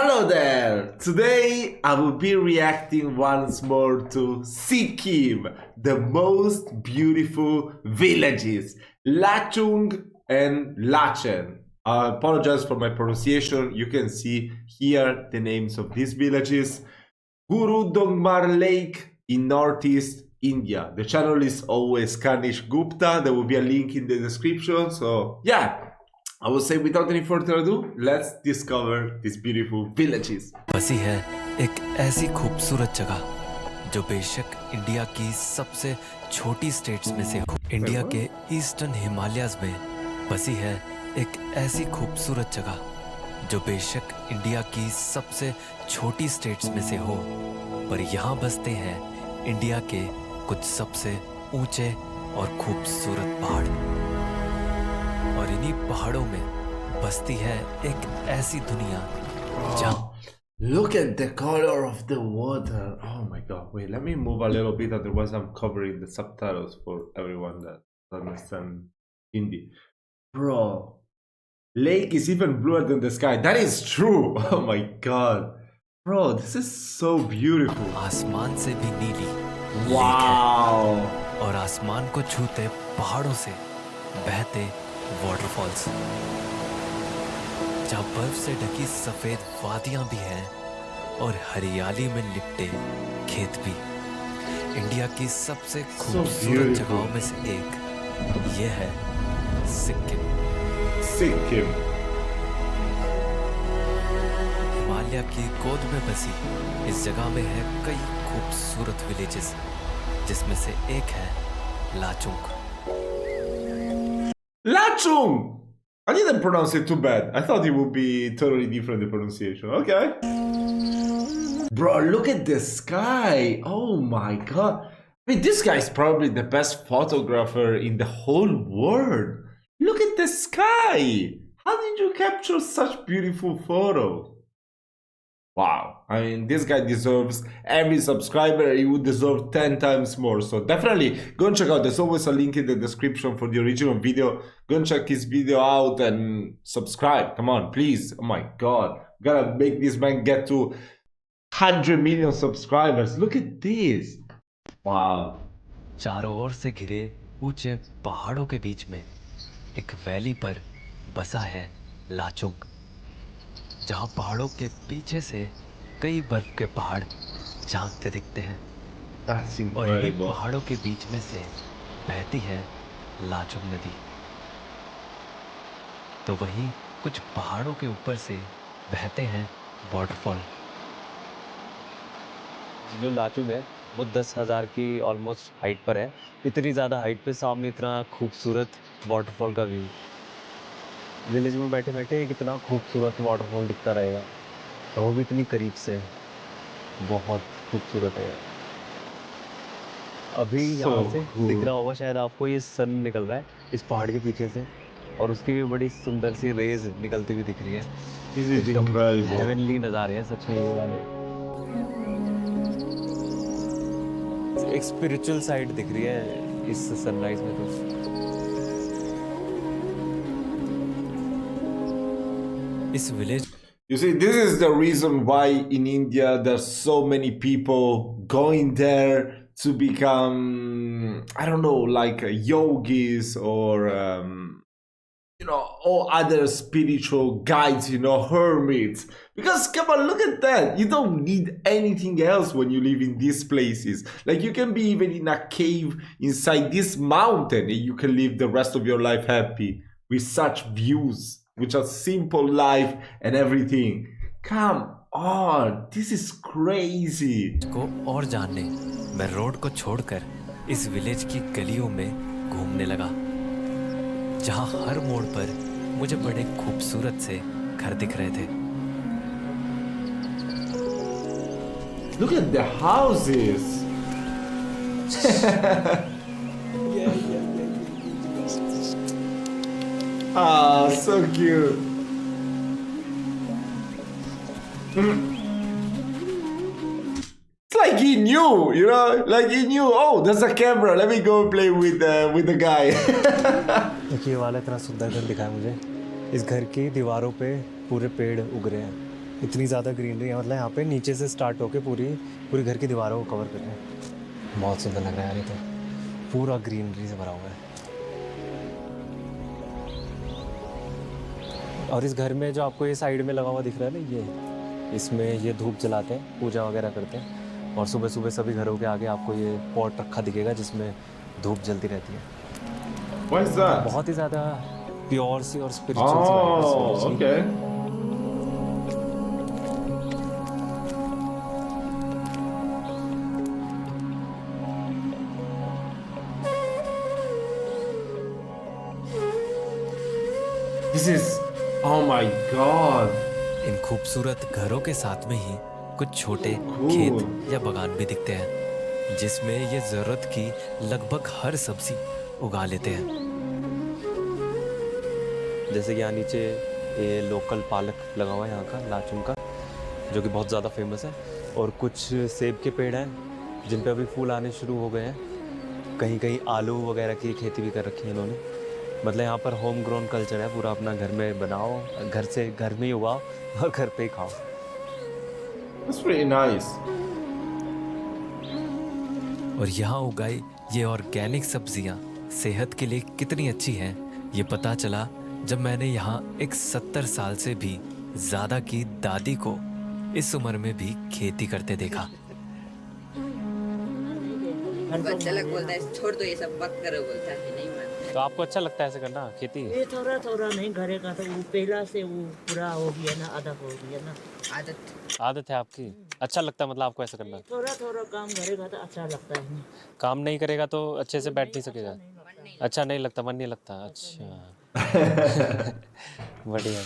Hello there! Today I will be reacting once more to Sikkim, the most beautiful villages, Lachung and Lachen. I apologize for my pronunciation. You can see here the names of these villages. Gurudongmar Lake in northeast India. The channel is always Kanish Gupta. There will be a link in the description. So yeah, I will say without any further ado, let's discover these beautiful villages. बसी है एक ऐसी खूबसूरत जगह जो बेशक India की सबसे छोटी स्टेट्स में से हो। इंडिया के ईस्टर्न हिमालयाज में बसी है एक ऐसी खूबसूरत जगह जो बेशक इंडिया की सबसे छोटी स्टेट्स में से हो, पर यहाँ बसते हैं इंडिया के कुछ सबसे ऊंचे और खूबसूरत पहाड़, और इन्हीं पहाड़ों में बसती है एक ऐसी दुनिया जहाँ Look at the color of the water. Oh my god, wait, let me move a little bit, otherwise I'm covering the subtitles for everyone that understands Hindi. Bro, lake is even bluer than the sky. That is true. Oh my god. Bro, this is so beautiful. आसमान से भी नीली Wow. Lake है, और आसमान को छूते पहाड़ों से बहते वाटरफॉल्स, जहाँ बर्फ से ढकी सफेद वादियां भी हैं और हरियाली में लिपटे खेत भी। इंडिया की सबसे खूबसूरत जगहों में से एक ये है सिक्किम। सिक्किम हिमालय की गोद में बसी इस जगह में है कई खूबसूरत विलेजेस, जिसमें से एक है Lachung. Lachung! I didn't pronounce it too bad. I thought it would be totally different, the pronunciation. Okay. Bro, look at the sky. Oh my god. I mean, this guy is probably the best photographer in the whole world. Look at the sky. How did you capture such beautiful photos? Wow. I mean, this guy deserves every subscriber. He would deserve 10 times more. So definitely go and check out. There's always a link in the description for the original video. Go and check his video out and subscribe. Come on, please. Oh my god. Gotta make this man get to 100 million subscribers. Look at this. Wow. चारों ओर से घिरे ऊंचे पहाड़ों के बीच में एक valley पर बसा है लाचुंग, जहाँ पहाड़ों के पीछे से कई बर्फ के पहाड़ झांकते दिखते हैं, और इन्हीं पहाड़ों के बीच में से बहती है लाचुंग नदी। तो वहीं कुछ पहाड़ों के ऊपर से बहते हैं वाटरफॉल। जो लाचुंग है वो 10,000 की ऑलमोस्ट हाइट पर है। इतनी ज़्यादा हाइट पे सामने इतना खूबसूरत वाटरफॉल का व्यू। विलेज में बैठे बैठे कितना खूबसूरत वाटरफॉल दिखता रहेगा, और वो भी इतनी करीब से। बहुत खूबसूरत है। अभी यहाँ से दिख रहा होगा शायद आपको, ये सन निकल रहा है इस पहाड़ के पीछे से, और उसकी भी बड़ी सुंदर सी रेज निकलती हुई दिख रही है। हेवनली नज़ारे हैं सच में ये वाले। एक स्पिरिचुअल साइड दिख रही है इस सनराइज में तो। इस village You see, this is the reason why in India there's so many people going there to become, I don't know, like yogis or, all other spiritual guides, hermits. Because come on, look at that. You don't need anything else when you live in these places. Like you can be even in a cave inside this mountain and you can live the rest of your life happy with such views, with a simple life and everything. Come on, this is crazy. को और जानने मैं road को छोड़कर इस village की गलियों में घूमने लगा, जहाँ हर मोड़ पर मुझे बड़े खूबसूरत से घर दिख रहे थे। Look at the houses. Ah, so cute. It's like he knew, like he knew. Oh, there's a camera. Let me go play with the guy. देखिए ये वाला इतना सुंदर घर दिखा है मुझे। इस घर की दीवारों पे पूरे पेड़ उग रहे हैं। इतनी ज़्यादा ग्रीनरी है, मतलब यहाँ पे नीचे से स्टार्ट होके पूरी पूरी घर की दीवारों को कवर कर रहे हैं। बहुत सुंदर लग रहा है यार, ये तो पूरा ग्रीनरी से भरा हुआ है। और इस घर में जो आपको ये साइड में लगा हुआ दिख रहा है ना, ये इसमें ये धूप जलाते हैं, पूजा वगैरह करते हैं। और सुबह सुबह सभी घरों के आगे आपको ये पॉट रखा दिखेगा जिसमें धूप जलती रहती है। What is that? बहुत ही ज़्यादा प्योर सी और स्पिरिचुअल सी वाइब है Oh, seriously। okay. This is, oh my god. इन खूबसूरत घरों के साथ में ही कुछ छोटे Cool. खेत या बगान भी दिखते हैं जिसमें ये जरूरत की लगभग हर सब्जी उगा लेते हैं। जैसे कि यहाँ नीचे ये लोकल पालक लगा हुआ है यहाँ का, लाचुंग का, जो कि बहुत ज़्यादा फेमस है। और कुछ सेब के पेड़ हैं जिन पे अभी फूल आने शुरू हो गए हैं। कहीं कहीं आलू वगैरह की खेती भी कर रखी है इन्होंने। मतलब यहाँ पर होम ग्रोन कल्चर है पूरा, अपना घर में बनाओ, घर में ही उगाओ और घर पे ही खाओ। That's pretty nice. और यहाँ उगाई ये ऑर्गेनिक सब्जियाँ सेहत के लिए कितनी अच्छी हैं ये पता चला जब मैंने यहाँ एक 70 साल से भी ज्यादा की दादी को इस उम्र में भी खेती करते देखा। बच्चा लोग बोलता है छोड़ दो ये सब मत करो, बोलता है नहीं मानता। तो आपको अच्छा लगता है ऐसे करना खेती? ये थोड़ा थोड़ा नहीं करेगा तो वो पहला से वो पूरा हो गया ना, आधा हो गया ना। आदत है आपकी, अच्छा लगता है मतलब आपको ऐसा करना? थोड़ा थोड़ा काम करेगा तो अच्छा लगता है। काम नहीं करेगा तो अच्छे से बैठ नहीं सकेगा? अच्छा नहीं लगता, मन नहीं लगता, अच्छा। बढ़िया।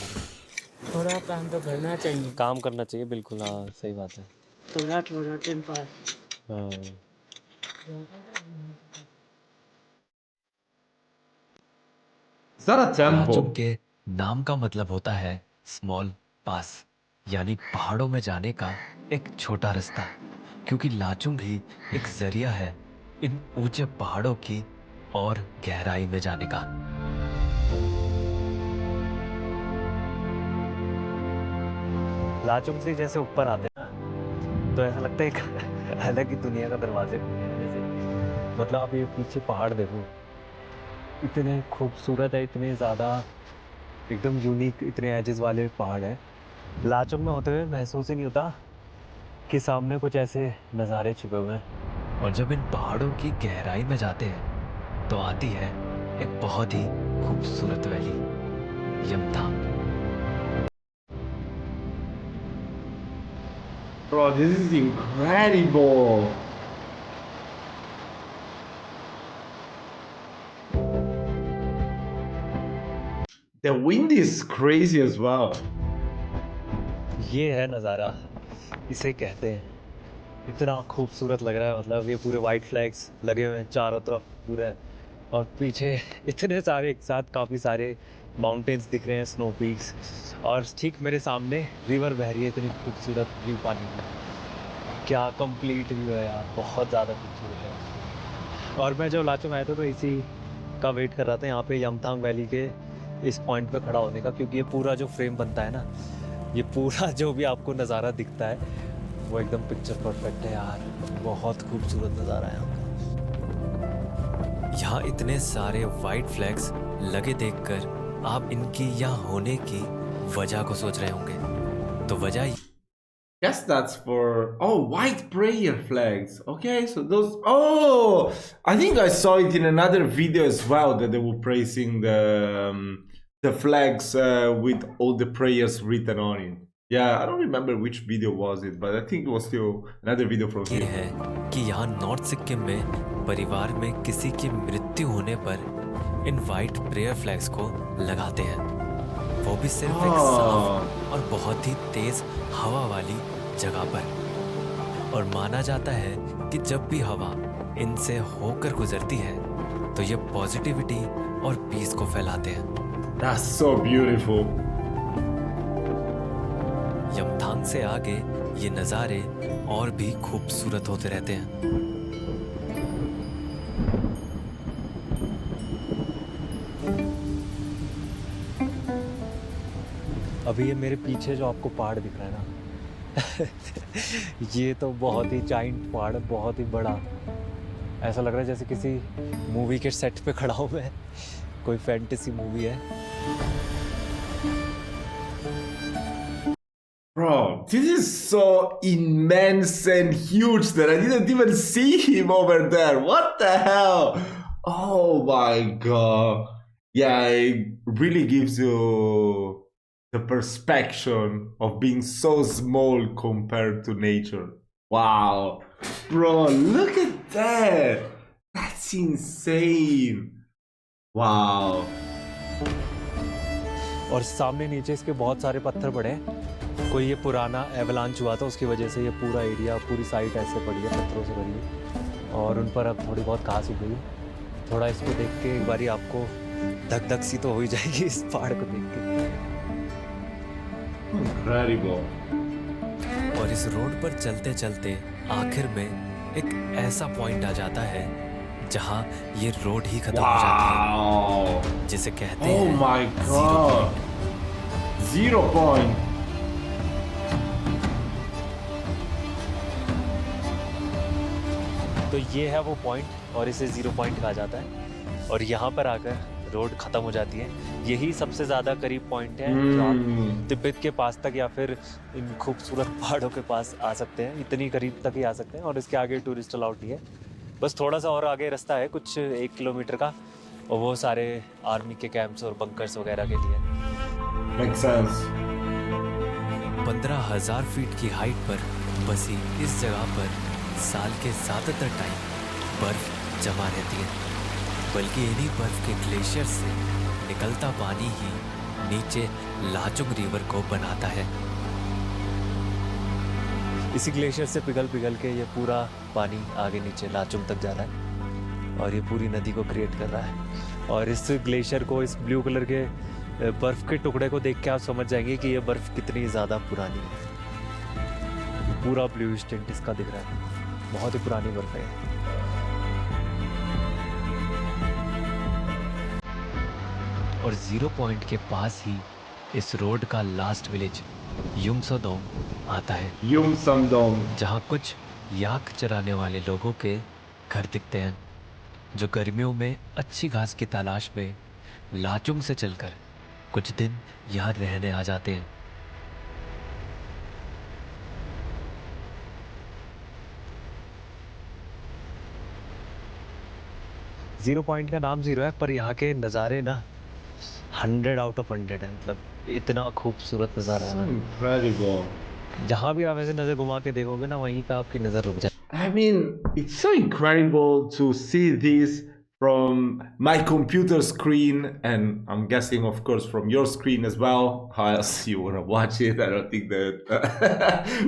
थोड़ा काम तो करना चाहिए, काम करना चाहिए, बिल्कुल, हाँ सही बात है। थोड़ा थोड़ा टाइम पास। हाँ। Is that a Lachung temple? के नाम का मतलब होता है स्मॉल पास, यानी पहाड़ों में जाने का एक छोटा रास्ता, क्योंकि लाचुंग ही एक जरिया है इन ऊंचे पहाड़ों की और गहराई में जाने का। लाचुंग से जैसे ऊपर आते हैं ना तो ऐसा लगता है एक अलग ही दुनिया का दरवाजे खुले हैं जैसे। मतलब आप ये पीछे पहाड़ देखो, इतने खूबसूरत है, इतने ज़्यादा एकदम यूनिक, इतने एजेस वाले पहाड़ हैं। लाचुंग में होते हुए महसूस ही नहीं होता कि सामने कुछ ऐसे नज़ारे छुपे हुए हैं। और जब इन पहाड़ों की गहराई में जाते हैं तो आती है एक बहुत ही खूबसूरत valley, Yumthang. Bro, this is incredible. The wind is crazy as well. ये है नज़ारा, इसे कहते हैं। इतना खूबसूरत लग रहा है, मतलब ये पूरे वाइट फ्लैग्स लगे हुए हैं चारों तरफ पूरे, और पीछे इतने सारे एक साथ काफ़ी सारे माउंटेन्स दिख रहे हैं, स्नो पीक्स, और ठीक मेरे सामने रिवर बह रही है। इतनी खूबसूरत व्यू पानी में, क्या कंप्लीट व्यू है यार, बहुत ज़्यादा खूबसूरत है। और मैं जब लाचुंग आया था तो इसी का वेट कर रहा था यहाँ पे यमथांग वैली के इस पॉइंट पे खड़ा होने का, क्योंकि ये पूरा जो फ्रेम बनता है ना, ये पूरा जो भी आपको नज़ारा दिखता है वो एकदम पिक्चर परफेक्ट है यार। बहुत खूबसूरत नज़ारा है यहाँ का। यहाँ इतने सारे वाइट फ्लैग्स लगे देखकर आप इनकी यहाँ होने की वजह को सोच रहे होंगे। तो वजह Guess that's for, oh, white prayer flags. Okay, so those, oh, I think I saw it in another video as well, that they were praising the flags with all the prayers written on it. Yeah, I don't remember which video was it, but I think it was still another video from ये here. है कि यहाँ north Sikkim में परिवार में किसी की मृत्यु होने पर इन वाइट प्रेयर फ्लैग्स को लगाते हैं, वो भी सिर्फ एक साफ और बहुत ही तेज हवा वाली जगह पर। और माना जाता है कि जब भी हवा इनसे होकर गुजरती है तो ये पॉजिटिविटी और पीस को फैलाते हैं। That's so beautiful. यमथांग से आगे ये नज़ारे और भी खूबसूरत होते रहते हैं। अभी ये मेरे पीछे जो आपको पहाड़ दिख रहा है ना ये तो बहुत ही जाइंट पहाड़ है, बहुत ही बड़ा। ऐसा लग रहा है जैसे किसी मूवी के सेट पे खड़ा हूँ मैं, कोई फैंटेसी मूवी है। Bro, this is so immense and huge that I didn't even see him over there. What the hell? Oh my god. Yeah, it really gives you the perspective of being so small compared to nature. Wow. Bro, look at that. That's insane. Wow. और सामने नीचे इसके बहुत सारे पत्थर पड़े हैं। कोई ये पुराना एवलांच हुआ था, उसकी वजह से ये पूरा एरिया, पूरी साइट ऐसे पड़ी है, पत्थरों से भरी है। और उन पर अब थोड़ी बहुत घास उग गई है। थोड़ा इसको देख के एक बारी आपको धक धक सी तो हो ही जाएगी इस पहाड़ को देख के। Incredible. और इस रोड पर चलते चलते आखिर में एक ऐसा पॉइंट आ जाता है जहां ये रोड ही खत्म हो जाती Wow. है, जिसे कहते Oh हैं my zero god. Point. 0 point. तो ये है वो पॉइंट और इसे 0 पॉइंट कहा जाता है। और यहाँ पर आकर रोड ख़त्म हो जाती है। यही सबसे ज़्यादा करीब पॉइंट है जो आप तिब्बत के पास तक या फिर इन खूबसूरत पहाड़ों के पास आ सकते हैं। इतनी करीब तक ही आ सकते हैं और इसके आगे टूरिस्ट अलाउड नहीं है। बस थोड़ा सा और आगे रास्ता है, कुछ 1 किलोमीटर का, और वो सारे आर्मी के कैंप्स और बंकर्स वगैरह के लिए। Makes sense. 15,000 फीट की हाइट पर बसी इस जगह पर साल के ज़्यादातर टाइम बर्फ जमा रहती है, बल्कि इन्हीं बर्फ के ग्लेशियर से निकलता पानी ही नीचे लाचुंग रिवर को बनाता है। इसी ग्लेशियर से पिघल पिघल के ये पूरा पानी आगे नीचे लाचुंग तक जा रहा है और ये पूरी नदी को क्रिएट कर रहा है। और इस ग्लेशियर को, इस ब्लू कलर के बर्फ़ के टुकड़े को देख के आप समझ जाएंगे कि ये बर्फ़ कितनी ज़्यादा पुरानी है। पूरा ब्लू टिंट इसका दिख रहा है, बहुत ही पुरानी बर्फ़ है। और 0 पॉइंट के पास ही इस रोड का लास्ट विलेज युमसोदोंग आता है, Yumsandong. जहाँ कुछ याक चराने वाले लोगों के घर दिखते हैं, जो गर्मियों में अच्छी घास की तलाश में लाचुंग से चलकर कुछ दिन यहाँ रहने आ जाते हैं। ज़ीरो पॉइंट का नाम 0 है, पर यहाँ के नज़ारे ना 100 आउट ऑफ 100 है। मतलब इतना खूबसूरत नज़ारा है So ना। incredible. जहाँ भी आप ऐसे नज़र घुमा के देखोगे ना, वहीं पे आपकी नज़र रुक जाए। I mean, it's so incredible to see this from my computer screen, and I'm guessing, of course, from your screen as well. How else you want to watch it? I don't think that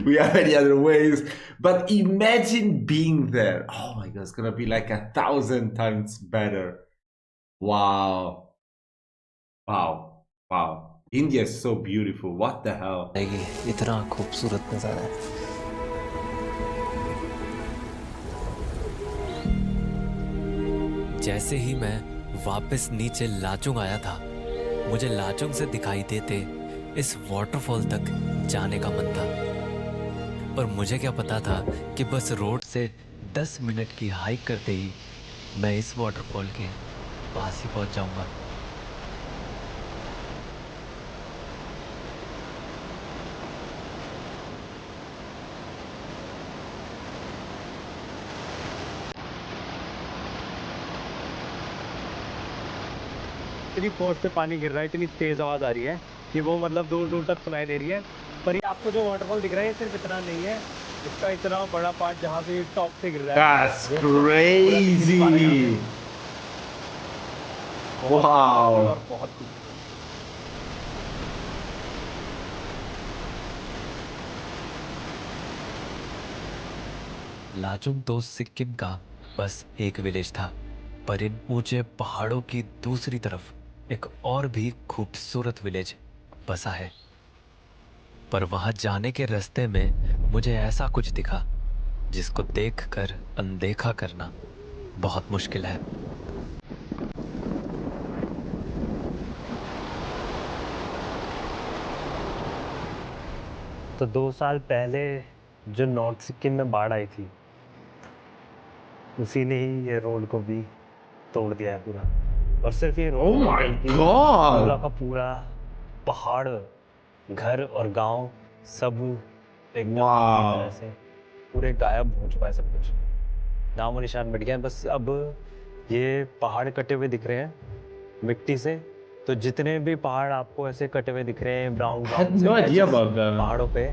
we have any other ways. But imagine being there. Oh my God, it's gonna be like 1,000 times better. Wow. Wow. Wow. India is so beautiful. What the hell? इतना खूबसूरत नज़ारा है। जैसे ही मैं वापस नीचे लाचुंग आया था, मुझे लाचुंग से दिखाई देते इस वाटरफॉल तक जाने का मन था। पर मुझे क्या पता था कि बस रोड से 10 मिनट की हाइक करते ही मैं इस वाटरफॉल के पास ही पहुंच जाऊंगा। इतनी फोर्स से पानी गिर रहा है, इतनी तेज़ आवाज़ आ रही है कि वो मतलब दूर दूर तक सुनाई दे रही है। पर ये आपको जो वाटरफॉल दिख रहा है, ये सिर्फ इतना नहीं है, इसका इतना बड़ा पार्ट जहाँ से टॉप से गिर रहा है। That's crazy. Wow. बहुत लाचुंग तो सिक्किम का बस एक विलेज था, पर इन ऊंचे पहाड़ों की दूसरी तरफ एक और भी खूबसूरत विलेज बसा है। पर वहां जाने के रास्ते में मुझे ऐसा कुछ दिखा जिसको देखकर अनदेखा करना बहुत मुश्किल है। तो 2 साल पहले जो नॉर्थ सिक्किम में बाढ़ आई थी, उसी ने ही ये रोड को भी तोड़ दिया है पूरा। और सिर्फ ये रोड Oh नहीं, my बल्कि God! पूरा का पूरा पहाड़, घर और गांव सब एकदम पूरी Wow. तरह से पूरे गायब हो चुका है सब कुछ। नामो निशान मिट गया है। बस अब ये पहाड़ कटे हुए दिख रहे हैं मिट्टी से। तो जितने भी पहाड़ आपको ऐसे कटे हुए दिख रहे हैं ब्राउन I had ब्राउन से no idea patches about that. पहाड़ों पे,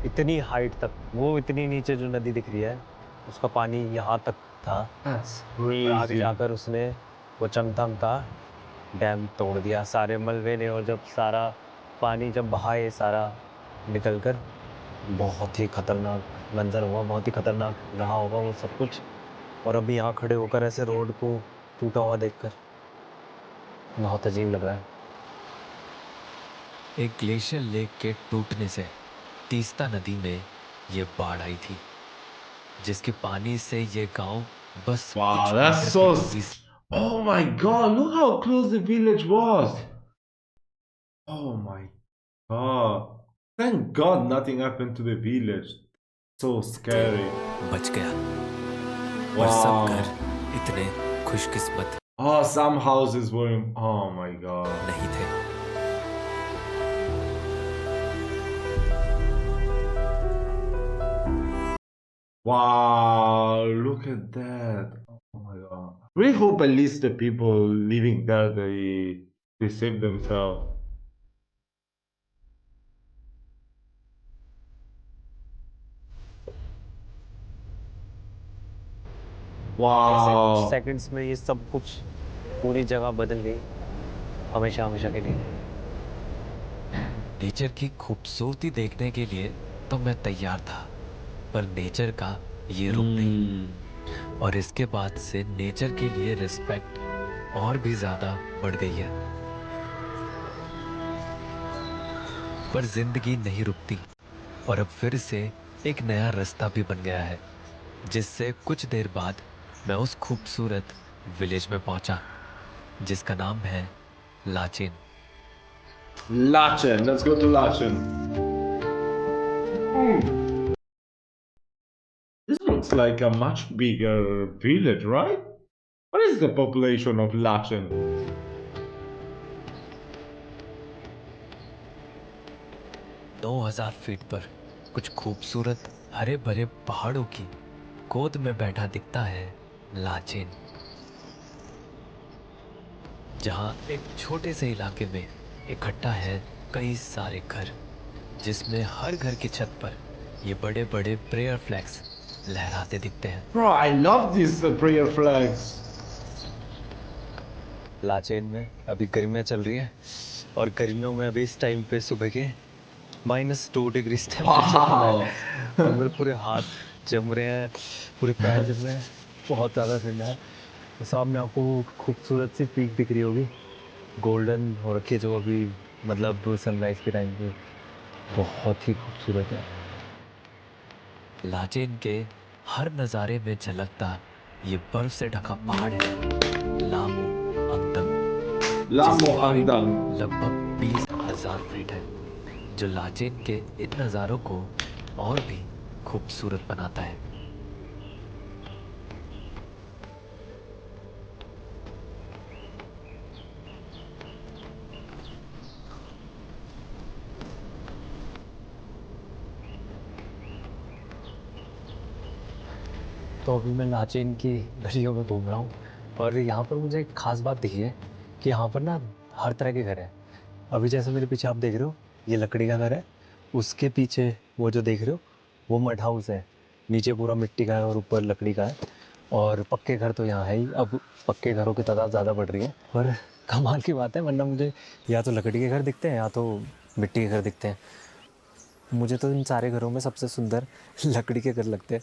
इतनी हाइट तक, वो इतनी नीचे जो नदी दिख रही है उसका पानी यहाँ तक था। That's और आगे crazy. जाकर उसने वो चमथम का डैम तोड़ दिया सारे मलबे ने। और जब सारा पानी जब बहा ये सारा निकल कर, बहुत ही खतरनाक मंजर हुआ, बहुत ही खतरनाक रहा होगा वो सब कुछ। और अभी यहाँ खड़े होकर ऐसे रोड को टूटा हुआ देखकर बहुत अजीब लग रहा है। एक ग्लेशियर लेक के टूटने से तीस्ता नदी में ये बाढ़ आई थी, जिसके पानी से ये गांव बस Wow, कुछ that's मीटर so. की दूरी से Oh my God! Look how close the village was. Oh my God! Thank God nothing happened to the village. So scary. बच गया। और सब Wow. घर इतने खुशकिस्मत Oh, some houses were. Oh my God. नहीं थे। Wow, look at that. Oh my God. Really hope at least the people living there they save themselves. Wow. Seconds में ये सब कुछ पूरी जगह बदल गई, हमेशा हमेशा के लिए। नेचर की खूबसूरती देखने के लिए तो मैं तैयार था, पर नेचर का ये रूप नहीं। और इसके बाद से नेचर के लिए रिस्पेक्ट और भी ज्यादा बढ़ गई है। पर जिंदगी नहीं रुकती, और अब फिर से एक नया रास्ता भी बन गया है, जिससे कुछ देर बाद मैं उस खूबसूरत विलेज में पहुंचा, जिसका नाम है Lachen. Lachen. Let's go to Lachen. This looks like a much bigger village, right? What is the population of Lachen? 9,000 feet पर कुछ खूबसूरत हरे भरे पहाड़ों की गोद में बैठा दिखता है लाचेन, जहां एक छोटे से इलाके में इकट्ठा है कई सारे घर, जिसमें हर घर की छत पर ये बड़े बड़े प्रेयर फ्लैग्स लहराते दिखते हैं। Bro, I love these prayer flags. Lachen में अभी गर्मियाँ चल रही हैं, और गर्मियों में अभी इस टाइम पे सुबह के -2 डिग्री टेम्परेचर चल रहा Wow. है। और मेरे पूरे हाथ जम रहे हैं, पूरे पैर जम रहे हैं, बहुत ज़्यादा ठंडा है। तो सामने आपको खूबसूरत सी पीक दिख रही होगी, गोल्डन हो रखी है, जो अभी मतलब सनराइज के टाइम पे बहुत ही खूबसूरत है। लाचेन के हर नज़ारे में झलकता ये बर्फ से ढका पहाड़ है लामो अंगदम, जिसकी Lamo हाइट Angdam. लगभग 20,000 फीट है, जो लाचेन के इन नज़ारों को और भी खूबसूरत बनाता है। तो अभी मैं लाचेन की गलियों में घूम रहा हूँ, और यहाँ पर मुझे एक ख़ास बात दिखी है कि यहाँ पर ना हर तरह के घर हैं। अभी जैसे मेरे पीछे आप देख रहे हो, ये लकड़ी का घर है, उसके पीछे वो जो देख रहे हो वो मड हाउस है, नीचे पूरा मिट्टी का है और ऊपर लकड़ी का है। और पक्के घर तो यहाँ है ही, अब पक्के घरों की तादाद ज़्यादा बढ़ रही है। पर कमाल की बात है, वरना मुझे या तो लकड़ी के घर दिखते हैं या तो मिट्टी के घर दिखते हैं। मुझे तो इन सारे घरों में सबसे सुंदर लकड़ी के घर लगते हैं।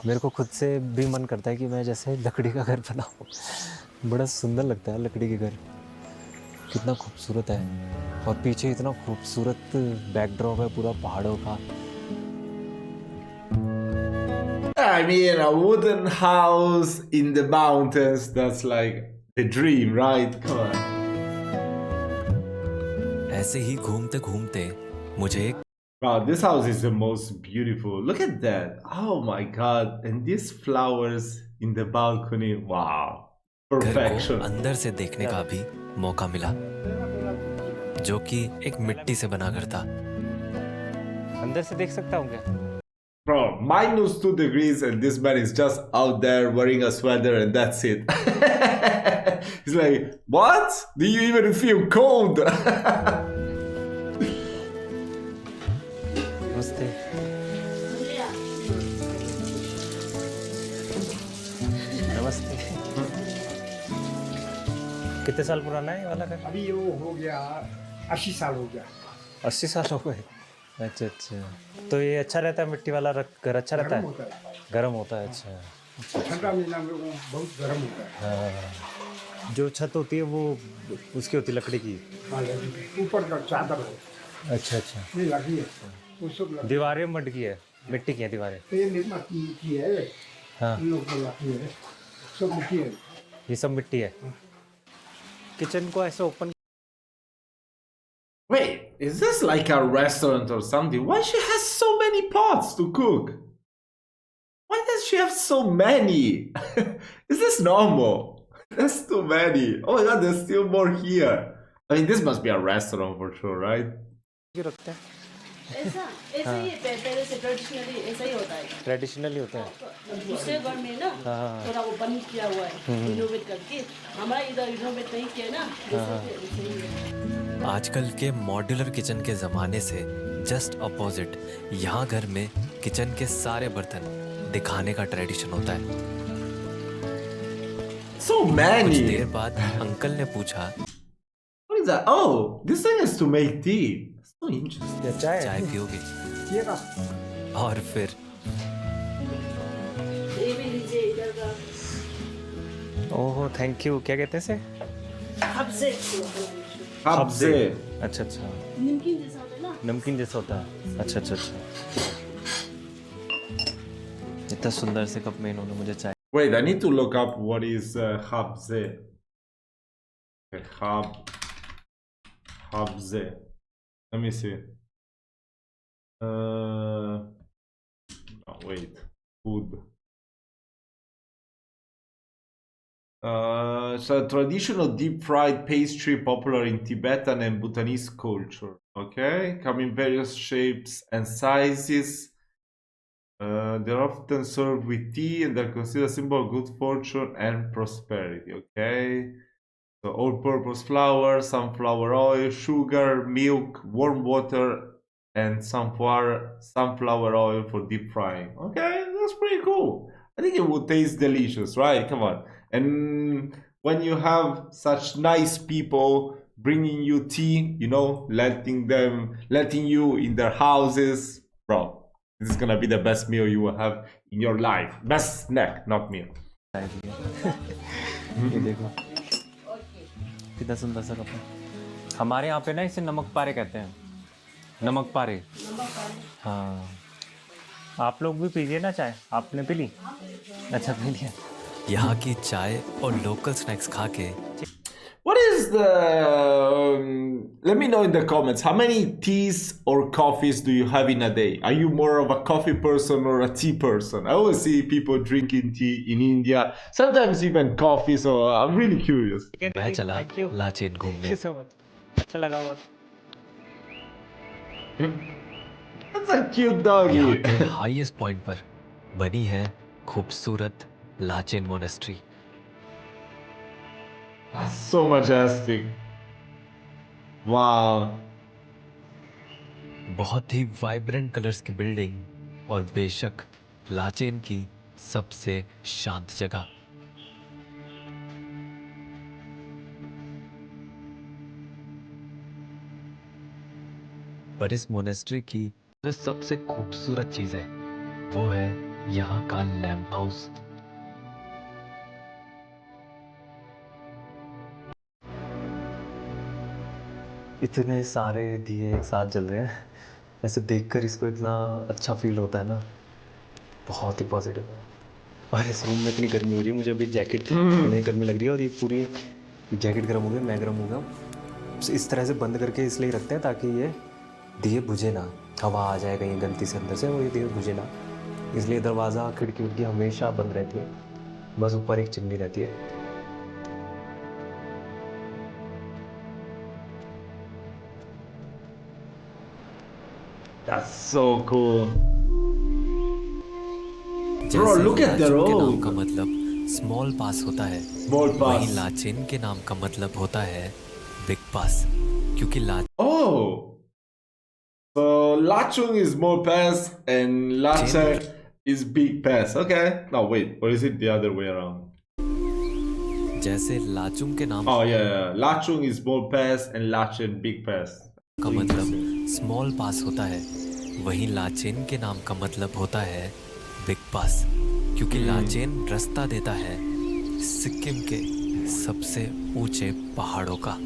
मेरे को खुद से भी मन करता है कि मैं जैसे लकड़ी का घर बनाऊँ, बड़ा सुंदर लगता है लकड़ी के घर, कितना खूबसूरत है। और पीछे इतना खूबसूरत बैकड्रॉप है पूरा पहाड़ों का। I mean, a wooden house in the mountains, that's like the dream, right? Come on. ऐसे ही घूमते घूमते मुझे एक Wow, this house is the most beautiful. Look at that. Oh my god. And these flowers in the balcony. Wow. घर को Perfection. अंदर से देखने का भी मौका मिला, जो कि एक मिट्टी से बना घर था। अंदर से देख सकता हूँ क्या? Bro, -2 degrees and this man is just out there wearing a sweater and that's it. He's like, what? Do you even feel cold? नमस्ते। नमस्ते। कितने साल पुराना है ये वाला घर? अभी वो हो गया 80 साल हो गया। 80 साल हो गए। अच्छा अच्छा, तो ये अच्छा रहता है मिट्टी वाला घर? अच्छा रहता गर्म है? होता है, गर्म होता है। अच्छा। ठंडा महीना में वो बहुत गर्म होता है। हाँ। जो छत होती है वो उसकी होती है लकड़ी की? हाँ, लगी। ऊपर का चादर है। अच्छा अच्छा। ये लगी है, वो सब लगी। दीवारें मड की है, मिट्टी की है दीवारें? ये निर्मा की है। हाँ, इन लोग को लगी है, सब मिट्टी है। ये सब मिट्टी है। किचन को ऐसे open. Wait, is this like a restaurant or something? Why she has so many pots to cook? Why does she have so many? Is this normal? That's too many. Oh my god, there's still more here. I mean, this must be a restaurant for sure, right? रखते हैं? ऐसा ऐसा ही पहले से traditionally ऐसा ही होता है। Traditionally होता है। दूसरे घर में ना हाँ। थोड़ा ओपन किया हुआ है, इनोवेट करके। हमारा इधर इनोवेट नहीं किया ना, वैसे ही है। आजकल के मॉड्यूलर किचन के ज़माने से जस्ट अपोजिट, यहाँ घर में किचन के सारे बर्तन दिखाने का ट्रेडिशन होता है। So कुछ many. देर बाद अंकल ने पूछा, What is that? Oh, this thing is to make tea. So interesting. ये चाय चाय पियोगे? ये का और फिर ये भी लीजिए इधर का। ओहो, थैंक यू। क्या कहते हैं इसे? हब्से Habze. अच्छा अच्छा, नमकीन जैसा होता है ना। नमकीन जैसा होता है। अच्छा अच्छा अच्छा। इतना सुंदर से कप में इन्होंने मुझे चाय। Wait, I need to look up what is habze. Okay, habze. Let me see. Oh, wait. Food. So traditional deep fried pastry popular in Tibetan and Bhutanese culture. Okay, come in various shapes and sizes. They're often served with tea and they're considered a symbol of good fortune and prosperity. Okay, so all-purpose flour, sunflower oil, sugar, milk, warm water, and sunflower oil for deep frying. Okay, that's pretty cool. I think it would taste delicious, right? Come on. And when you have such nice people bringing you tea, you know, letting you in their houses, bro, this is gonna be the best meal you will have in your life. Best snack, not meal. चाय P है। ये देखो कितना सुंदर सा cup है। हमारे यहाँ पे ना इसे नमक पारे कहते हैं। नमक पारे। हाँ, आप लोग भी पीजिए ना चाय। आपने पी ली? अच्छा, पी लिया। यहाँ की चाय और लोकल स्नैक्स खा के What is the? Let me know in the comments. How many teas or coffees do you have in a day? Are you more of a coffee person or a tea person? I always see people drinking tea in India. Sometimes even coffee. So I'm really curious. मैं चला लाचेन घूमने। अच्छा लगा बहुत। That's a cute doggy. यहाँ के highest point पर बनी है खूबसूरत Lachen monastery. So majestic. Wow. बहुत ही वाइब्रेंट कलर्स की बिल्डिंग और बेशक लाचेन की सबसे शांत जगह। पर इस मोनेस्ट्री की जो सबसे खूबसूरत चीज है वो है यहाँ का लैम्प हाउस। इतने सारे दिए एक साथ जल रहे हैं, ऐसे देखकर इसको इतना अच्छा फील होता है ना, बहुत ही पॉजिटिव है। और इस रूम में इतनी गर्मी हो रही है, मुझे अभी जैकेट में गर्मी लग रही है और ये पूरी जैकेट गर्म हो गई, मैं गर्म हो गया। इस तरह से बंद करके इसलिए रखते हैं ताकि ये दिए बुझे ना, हवा आ जाए कहीं गलती से अंदर से, वो ये दिए बुझे ना, इसलिए दरवाज़ा खिड़की उड़की हमेशा बंद रहती है, बस ऊपर एक चिमनी रहती है। That's so cool. Bro, जैसे look at the लाचुंग के नाम का road. मतलब स्मॉल पास होता है, Small वहीं pass. लाचेन के नाम का मतलब होता है बिग पास, क्योंकि Oh. So Lachung is small pass and Lachen is big pass. Okay. No, wait. Or is it the other way around? जैसे लाचुंग के नाम Oh, yeah. Lachung is small pass and Lachen big pass. का मतलब small पास होता है, वहीं लाचेन के नाम का मतलब होता है बिग पास, क्योंकि लाचेन रास्ता देता है सिक्किम के सबसे ऊंचे पहाड़ों का।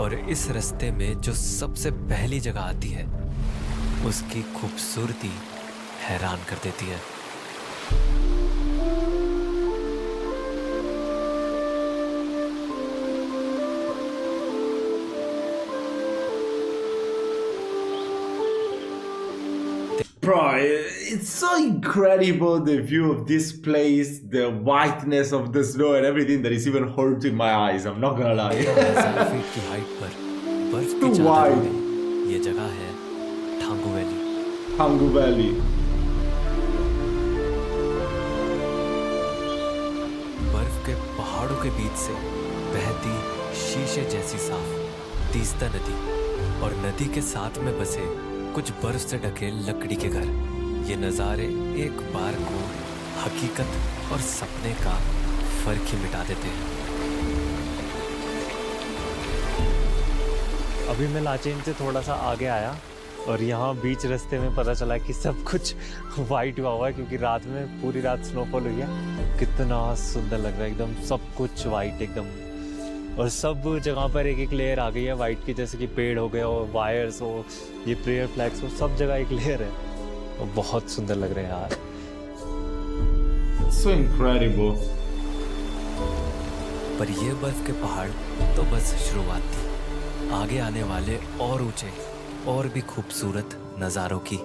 और इस रास्ते में जो सबसे पहली जगह आती है, उसकी खूबसूरती हैरान कर देती है। Bro, it's so incredible, the view of this place, the whiteness of the snow and everything, that is even hurting my eyes. I'm not gonna lie. 1000 feet की हाइट पर बर्फ की Too चादर wide. में ये जगह है ठांगू वैली। Hangu Valley. बर्फ के पहाड़ों के बीच से बहती शीशे जैसी साफ तीस्ता नदी, और नदी के साथ में बसे कुछ बर्फ से ढके लकड़ी के घर। ये नज़ारे एक बार को हकीकत और सपने का फर्क ही मिटा देते हैं। अभी मैं लाचेन से थोड़ा सा आगे आया और यहाँ बीच रास्ते में पता चला कि सब कुछ वाइट हुआ है, क्योंकि रात में पूरी रात स्नोफॉल हुई है। कितना सुंदर लग रहा है, एकदम सब कुछ वाइट एकदम, और सब जगह पर एक एक लेयर आ गई है वाइट की, जैसे कि पेड़ हो गए और वायर्स हो, ये प्रेयर फ्लैग्स हो, सब जगह एक लेयर है और बहुत सुंदर लग रहे हैं यार। So incredible. पर ये बर्फ के पहाड़ तो बस शुरुआत थी, आगे आने वाले और ऊंचे और भी खूबसूरत नज़ारों की।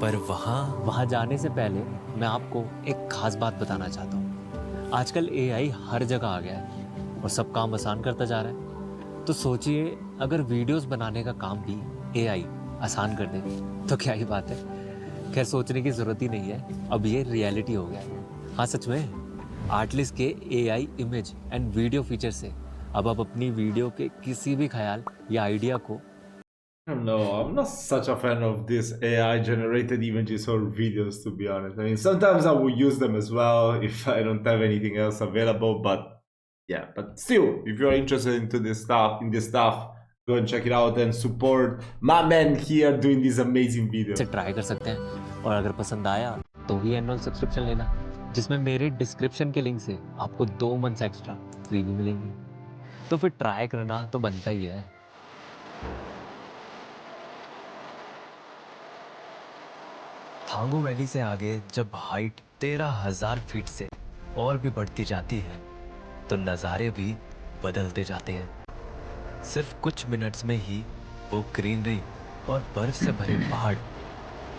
पर वहाँ जाने से पहले मैं आपको एक खास बात बताना चाहता हूँ। आजकल AI हर जगह आ गया है और सब काम आसान करता जा रहा है। तो सोचिए, अगर वीडियोस बनाने का काम भी AI आसान कर दे तो क्या ही बात है। खैर, सोचने की ज़रूरत ही नहीं है, अब ये रियलिटी हो गया है। हाँ, सच में आर्टलिस्ट के AI image and video feature से अब आप अपनी वीडियो के किसी भी ख्याल या आइडिया को I don't know, I'm not such a fan of this AI generated images or videos, to be honest. I mean, sometimes I will use them as well if I don't have anything else available, but yeah, but still, if you're interested into this stuff, go and check it out and support my man here doing this amazing video. से try कर सकते हैं। और अगर पसंद आया तो भी एनुअल सब्सक्रिप्शन लेना, जिसमें मेरे डिस्क्रिप्शन के लिंक से आपको 2 मंथ्स एक्स्ट्रा फ्री भी मिलेंगे। तो फिर ट्राई करना तो बनता ही है। थांगू वैली से आगे जब हाइट 13,000 फीट से और भी बढ़ती जाती है, तो नज़ारे भी बदलते जाते हैं। सिर्फ कुछ मिनट्स में ही वो ग्रीनरी और बर्फ से भरे पहाड़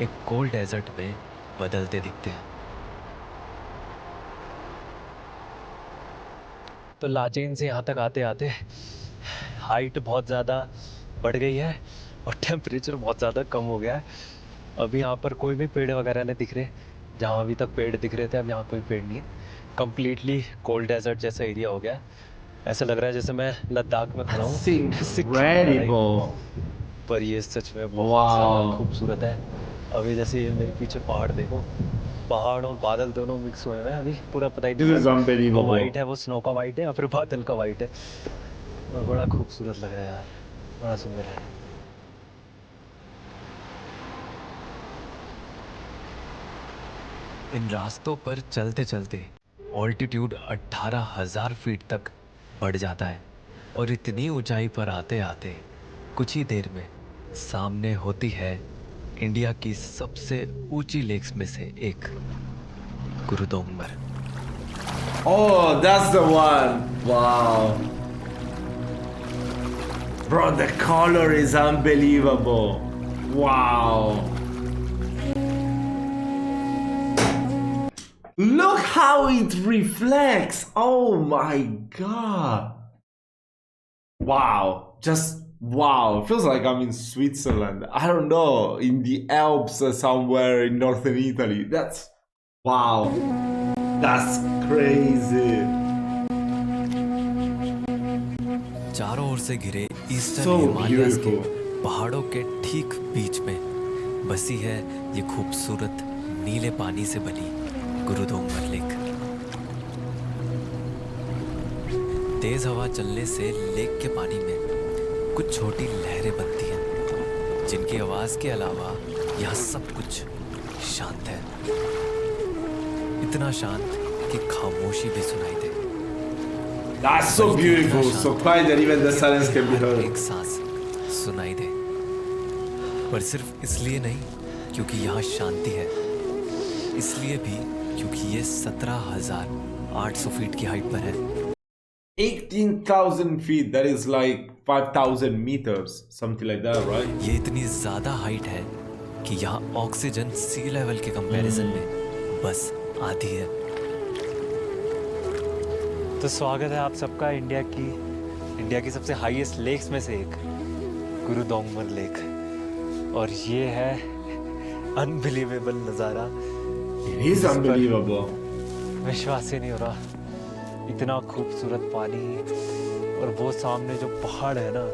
एक कोल्ड डेजर्ट में बदलते दिखते हैं। तो लाचेन से यहाँ तक आते आते हाइट बहुत ज़्यादा बढ़ गई है और टेम्परेचर बहुत ज़्यादा कम हो गया है। अभी यहाँ पर कोई भी पेड़ वगैरह नहीं दिख रहे। जहाँ अभी तक पेड़ दिख रहे थे, अब यहाँ कोई पेड़ नहीं है। कम्प्लीटली कोल्ड डेजर्ट जैसा एरिया हो गया है। ऐसा लग रहा है जैसे मैं लद्दाख में खड़ा हूँ। Incredible. पर ये सच में बहुत Wow. ज़्यादा खूबसूरत है। अभी जैसे ये मेरे पीछे पहाड़ देखो, पहाड़ और बादल दोनों मिक्स हुए हैं। अभी पूरा पता ही This is unbelievable. वाइट है, वो स्नो का वाइट है या फिर बादल का वाइट है, और बड़ा खूबसूरत लग रहा है यार, बड़ा सुंदर है। इन रास्तों पर चलते चलते ऑल्टीट्यूड 18,000 फीट तक बढ़ जाता है, और इतनी ऊंचाई पर आते आते कुछ ही देर में सामने होती है इंडिया की सबसे ऊंची लेक्स में से एक, गुरुदोंगमर। Oh, that's the one. Wow. Bro, the color is unbelievable. Wow. Look how it reflects. Oh my god. Wow. Just wow. It feels like I'm in Switzerland. I don't know, in the Alps somewhere in northern Italy. That's wow. That's crazy. चारों ओर से घिरे eastern So Himalayas के beautiful. पहाड़ों के ठीक बीच में बसी है ये खूबसूरत नीले पानी से बनी गुरुदोंगमर लेक। तेज हवा चलने से लेक के पानी में कुछ छोटी लहरें बनती हैं, जिनकी आवाज के अलावा यहाँ सब कुछ शांत है। इतना शांत कि खामोशी भी सुनाई दे। That's so बल्कि beautiful. इतना So शांत quiet that even the कि silence can be her heard. एक सांस सुनाई दे। पर सिर्फ इसलिए नहीं क्योंकि यहाँ शांति है, इसलिए भी क्योंकि ये 17,800 फीट की हाइट पर है। 18,000 feet. That is like 5,000 meters. Something like that, right? ये इतनी ज्यादा हाइट है कि यहाँ ऑक्सीजन सी लेवल के कंपैरिजन में बस आधी है। तो स्वागत है आप सबका इंडिया की सबसे हाईएस्ट लेक्स में से एक गुरुदोंगमर लेक। और ये है अनबिलीवेबल नज़ारा। It is unbelievable. विश्वास ही नहीं हो रहा, इतना खूबसूरत पानी और वो सामने जो पहाड़ है ना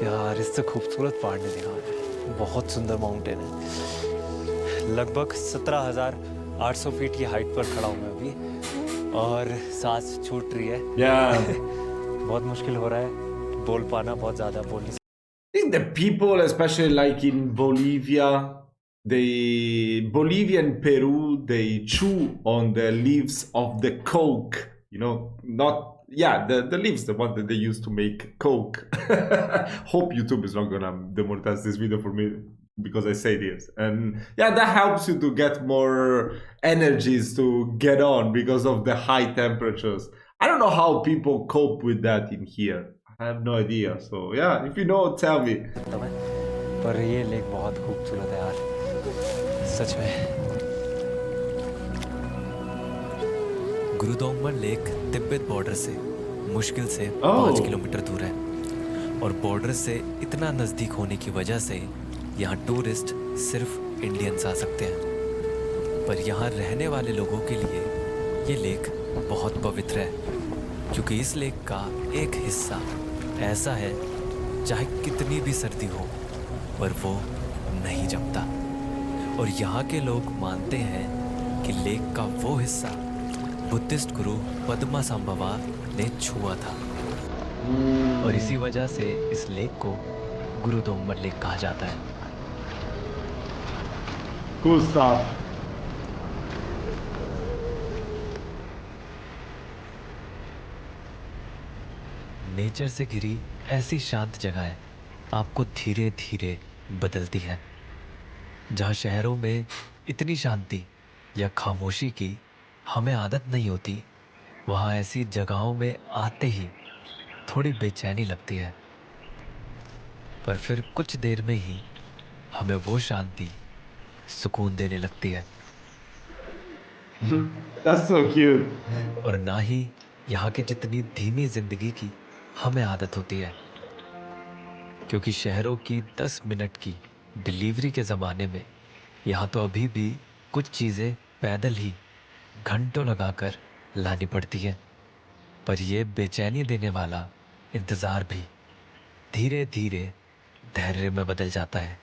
यार, इससे खूबसूरत पहाड़ नहीं देखा मैंने। बहुत सुंदर माउंटेन है। लगभग 17,800 फीट की हाइट पर खड़ा हूँ मैं अभी और सांस छूट रही है। Yeah. बहुत मुश्किल हो रहा है बोल पाना, बहुत ज़्यादा बोल नहीं I think the people, especially like in Bolivia, Bolivia and Peru, they chew on the leaves of the coke. You know, not the leaves, the one that they use to make coke. Hope YouTube is not gonna demonetize this video for me because I say this. And yeah, that helps you to get more energies to get on because of the high temperatures. I don't know how people cope with that in here. I have no idea. So yeah, if you know, tell me. सकता मैं। पर ये lake बहुत खूबसूरत है यार, सच में। गुरुदोंगमर lake Tibet border से मुश्किल से Oh. 5 किलोमीटर दूर है और बॉर्डर से इतना नज़दीक होने की वजह से यहाँ टूरिस्ट सिर्फ इंडियंस आ सकते हैं। पर यहाँ रहने वाले लोगों के लिए ये लेक बहुत पवित्र है, क्योंकि इस लेक का एक हिस्सा ऐसा है चाहे कितनी भी सर्दी हो पर वो नहीं जमता। और यहाँ के लोग मानते हैं कि लेक का वो हिस्सा बुद्धिस्ट गुरु पद्मासंभवा ने छुआ था और इसी वजह से इस लेक को गुरुदोंगमर लेक कहा जाता है। Cool stuff. नेचर से घिरी ऐसी शांत जगह आपको धीरे धीरे बदलती है। जहाँ शहरों में इतनी शांति या खामोशी की हमें आदत नहीं होती, वहाँ ऐसी जगहों में आते ही थोड़ी बेचैनी लगती है। पर फिर कुछ देर में ही हमें वो शांति सुकून देने लगती है। That's so cute. और ना ही यहाँ की जितनी धीमी जिंदगी की हमें आदत होती है, क्योंकि शहरों की 10 मिनट की डिलीवरी के ज़माने में यहाँ तो अभी भी कुछ चीज़ें पैदल ही घंटों लगाकर लानी पड़ती हैं। पर ये बेचैनी देने वाला इंतज़ार भी धीरे धीरे धैर्य में बदल जाता है,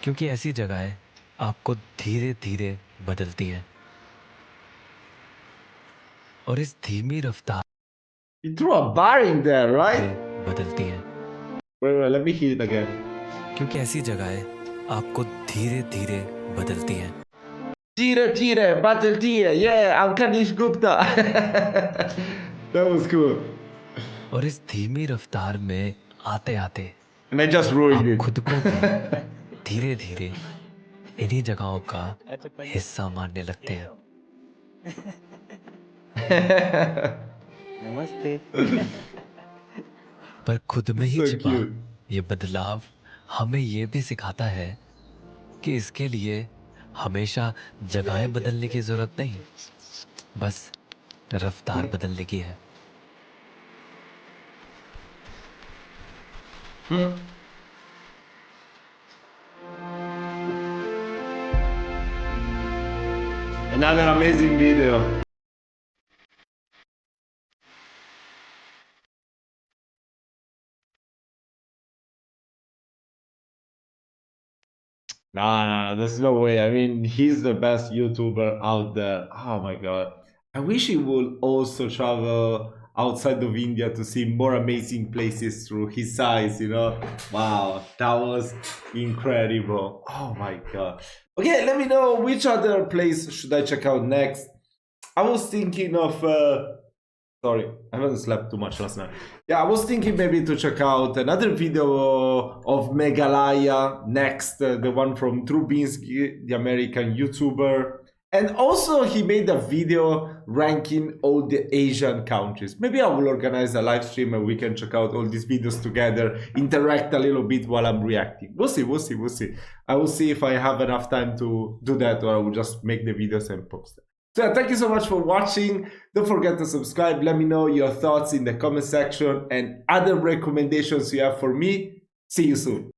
क्योंकि ऐसी जगहें आपको धीरे धीरे बदलती हैं और इस धीमी रफ्तार You threw a bar in there, से right? बदलती हैं। Wait, let me hear it again. क्योंकि ऐसी जगहें आपको धीरे धीरे बदलती हैं। Tire, battle tire. Yeah, Alkanish Gupta. That was cool. और इस धीमी रफ्तार में आते आते And I just ruined आप it. खुद को भी धीरे धीरे इन्हीं जगहों का हिस्सा मानने लगते हैं। नमस्ते। पर खुद में ही So छिपा cute. ये बदलाव हमें ये भी सिखाता है कि इसके लिए हमेशा जगहें बदलने की जरूरत नहीं, बस रफ्तार बदलने की है। Another amazing video. No, there's no way. I mean, he's the best YouTuber out there. Oh my god. I wish he would also travel outside of India to see more amazing places through his eyes, you know? Wow, that was incredible. Oh my god. Okay, let me know which other place should I check out next. I was thinking of sorry, I haven't slept too much last night. Yeah, I was thinking maybe to check out another video of Meghalaya next, the one from Trubinsky, the American YouTuber. And also he made a video ranking all the Asian countries. Maybe I will organize a live stream and we can check out all these videos together, interact a little bit while I'm reacting. We'll see, we'll see, we'll see. I will see if I have enough time to do that, or I will just make the videos and post them. So yeah, thank you so much for watching. Don't forget to subscribe. Let me know your thoughts in the comment section and other recommendations you have for me. See you soon.